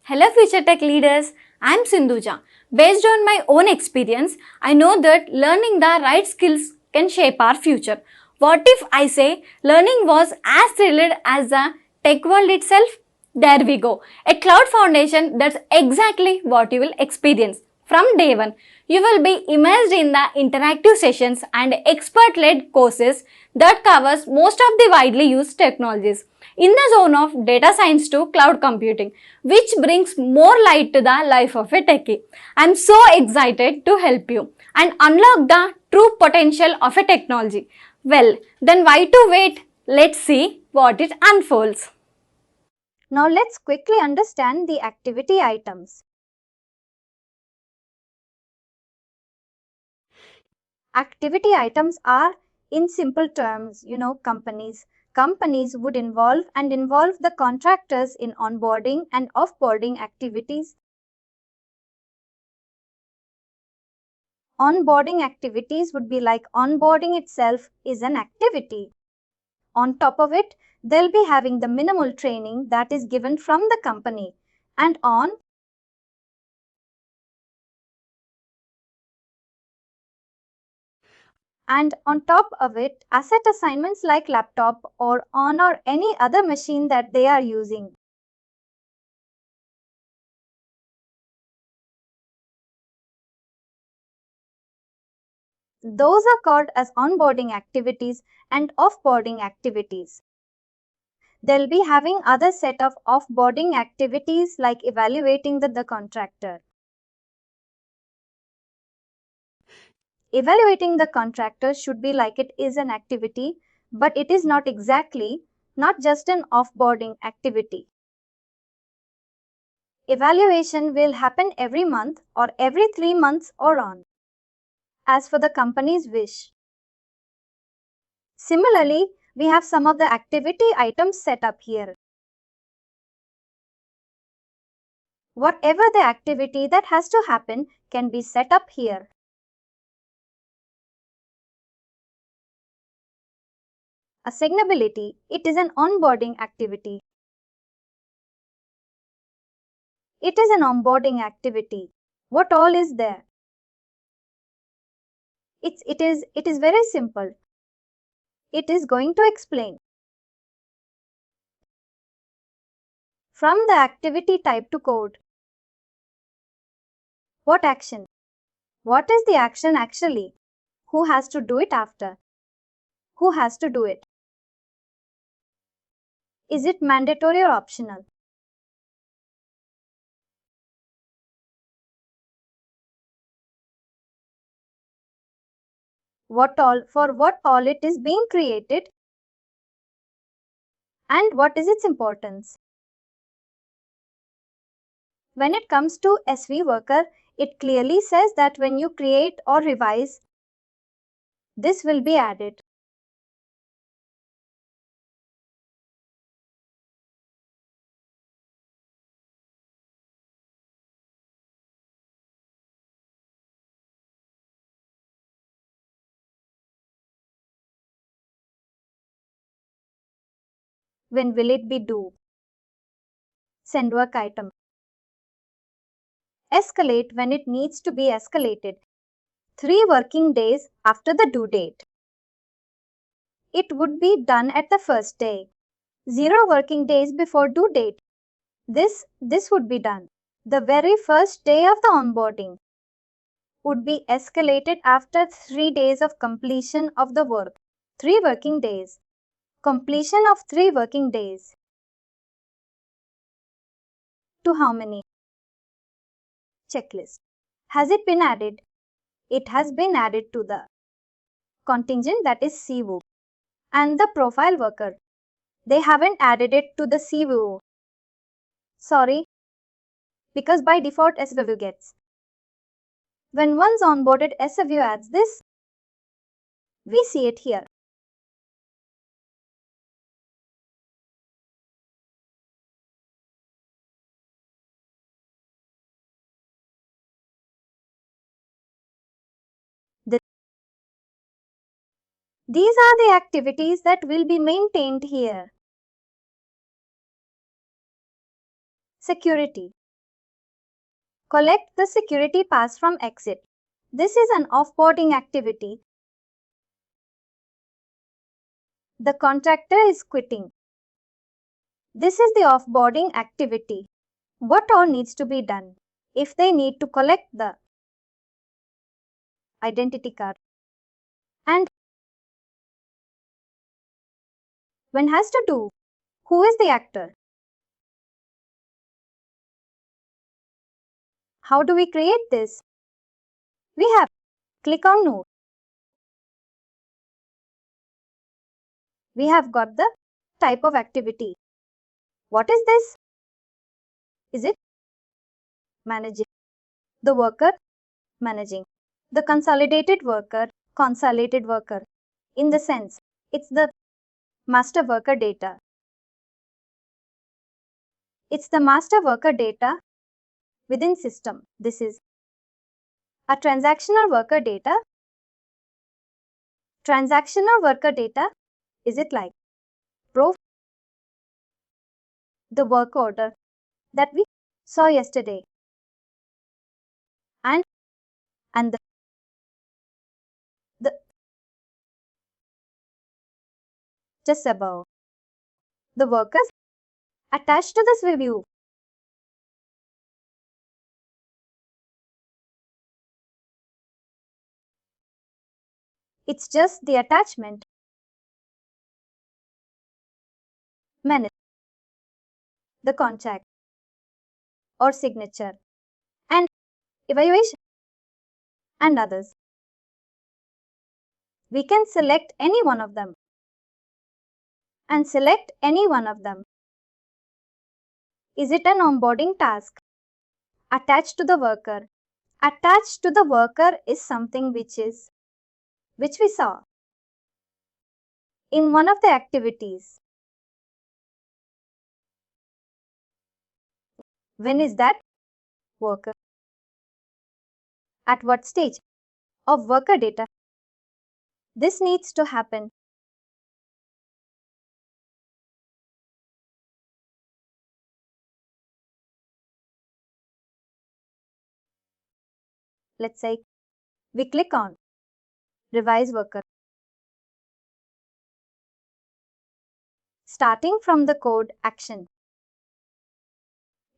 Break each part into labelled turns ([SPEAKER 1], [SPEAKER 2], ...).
[SPEAKER 1] Hello future tech leaders, I am Sindhuja. Based on my own experience, I know that learning the right skills can shape our future. What if I say learning was as thrilled as the tech world itself? There we go. A cloud foundation, that's exactly what you will experience. From day one, you will be immersed in the interactive sessions and expert-led courses that covers most of the widely used technologies in the zone of data science to cloud computing, which brings more light to the life of a techie. I'm so excited to help you and unlock the true potential of a technology. Well, then why to wait? Let's see what it unfolds.
[SPEAKER 2] Now let's quickly understand the activity items. Activity items are, in simple terms, companies. Companies would involve the contractors in onboarding and offboarding activities. Onboarding activities would be like onboarding itself is an activity. On top of it, they'll be having the minimal training that is given from the company. And on top of it, asset assignments like laptop or any other machine that they are using. Those are called as onboarding activities and offboarding activities. They'll be having other set of offboarding activities like evaluating the contractor. Evaluating the contractor should be like it is an activity, but it is not just an offboarding activity. Evaluation will happen every month or every 3 months or on, as for the company's wish. Similarly, we have some of the activity items set up here. Whatever the activity that has to happen can be set up here. Assignability, it is an onboarding activity. It is an onboarding activity. What all is there? It is very simple. It is going to explain. From the activity type to code. What action? What is the action actually? Who has to do it after? Who has to do it? Is it mandatory or optional? For what all it is being created? And what is its importance? When it comes to SV worker, it clearly says that when you create or revise, this will be added. When will it be due? Send work item. Escalate when it needs to be escalated. 3 working days after the due date. It would be done at the first day. 0 working days before due date. This would be done. The very first day of the onboarding would be escalated after 3 days of completion of the work. 3 working days. Completion of 3 working days. To how many? Checklist. Has it been added? It has been added to the contingent, that is SOW, and the profile worker. They haven't added it to the SOW. Sorry, because by default SOW gets. When one's onboarded, SOW adds this. We see it here. These are the activities that will be maintained here. Security. Collect the security pass from exit. This is an offboarding activity. The contractor is quitting. This is the offboarding activity. What all needs to be done? If they need to collect the identity card, and when has to do, who is the actor? How do we create this? We have click on node. We have got the type of activity. What is this? Is it managing? The worker managing. The consolidated worker in the sense it's the master worker data. It's the master worker data within system. This is a transactional worker data. Transactional worker data, is it like pro? The work order that we saw yesterday. And the just above. The workers attached to this view. It's just the attachment. Manage the contract or signature and evaluation and others. We can select any one of them and select any one of them. Is it an onboarding task? Attached to the worker. Attached to the worker is something which we saw in one of the activities. When is that worker? At what stage of worker data? This needs to happen. Let's say we click on revise worker. Starting from the code action,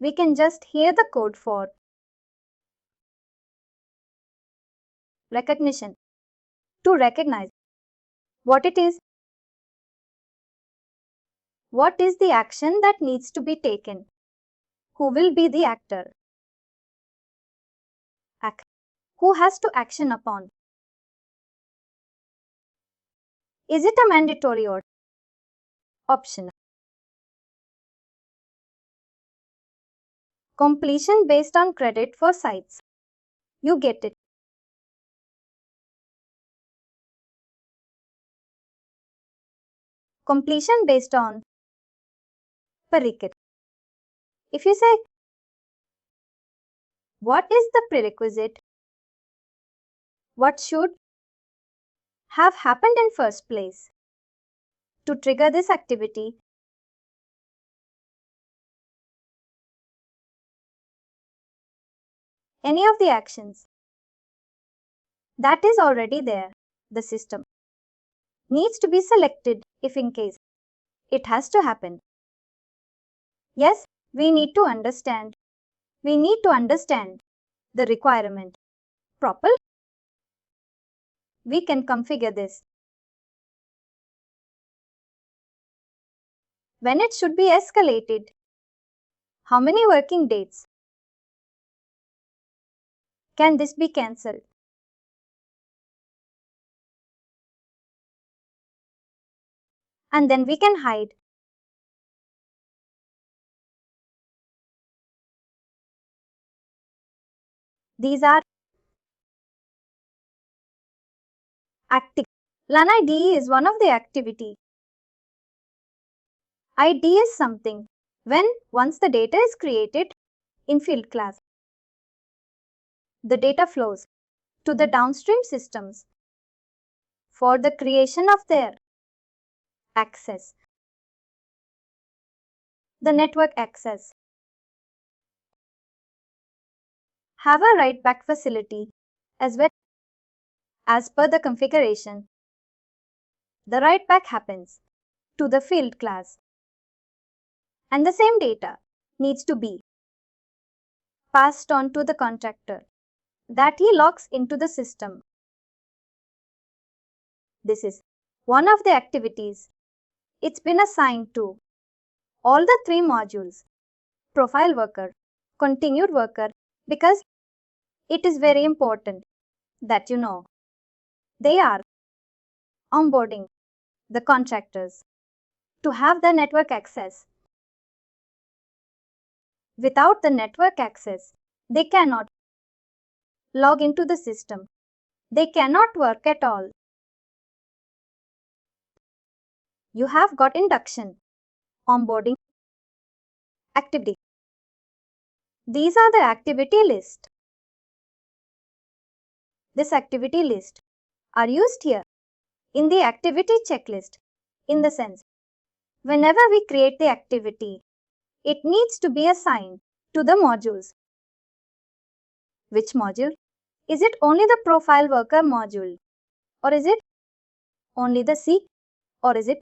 [SPEAKER 2] we can just hear the code for recognition to recognize what it is. What is the action that needs to be taken? Who will be the actor? Who has to action upon? Is it a mandatory or optional? Completion based on credit for sites. You get it. Completion based on prerequisite. If you say, what is the prerequisite? What should have happened in first place to trigger this activity? Any of the actions that is already there, the system needs to be selected if in case it has to happen. Yes, we need to understand the requirement properly. We can configure this. When it should be escalated, how many working days can this be cancelled? And then we can hide. These are active. LAN ID is one of the activity. ID is something when once the data is created in FieldGlass, the data flows to the downstream systems for the creation of their access, the network access. have a write back facility as well. As per the configuration, the write back happens to the field class, and the same data needs to be passed on to the contractor that he logs into the system. This is one of the activities. It's been assigned to all the three modules: profile worker, continued worker, because it is very important that you know they are onboarding the contractors to have the network access. Without the network access, they cannot log into the system. They cannot work at all. You have got induction, onboarding, activity. These are the activity list. This activity list are used here in the activity checklist, in the sense, whenever we create the activity, it needs to be assigned to the modules. Which module? Is it only the profile worker module? Or is it only the C? Or is it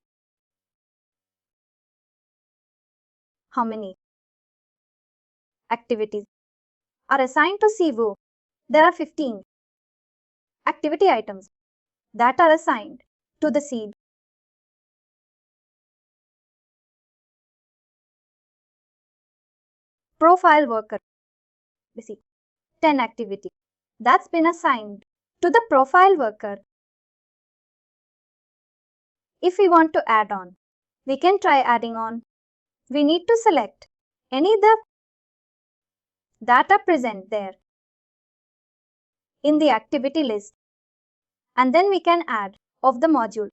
[SPEAKER 2] how many activities are assigned to SOW? There are 15 activity items that are assigned to the seed. Profile worker. We see 10 activity that's been assigned to the profile worker. If we want to add on, we can try adding on. We need to select any the that are present there in the activity list, and then we can add of the module.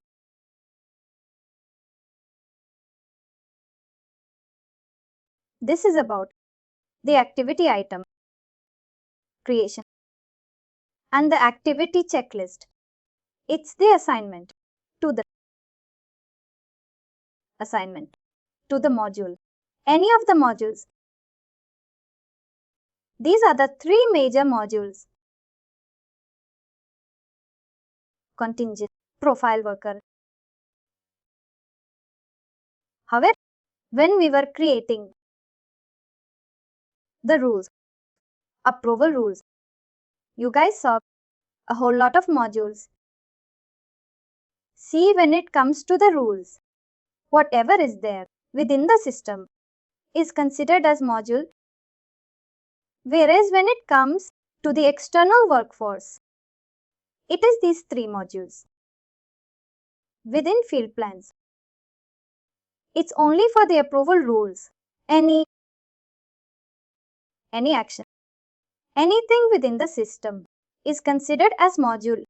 [SPEAKER 2] This is about the activity item creation and the activity checklist. It's the assignment to the module, any of the modules. These are the three major modules: contingent, profile worker. However, when we were creating the rules, approval rules, you guys saw a whole lot of modules. See, when it comes to the rules, whatever is there within the system is considered as module, whereas when it comes to the external workforce, it is these three modules. Within field plans, it's only for the approval rules. Any action, anything within the system is considered as module.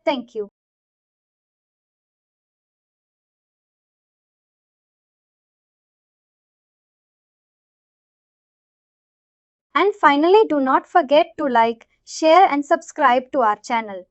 [SPEAKER 2] Thank you. And finally, do not forget to like, share and subscribe to our channel.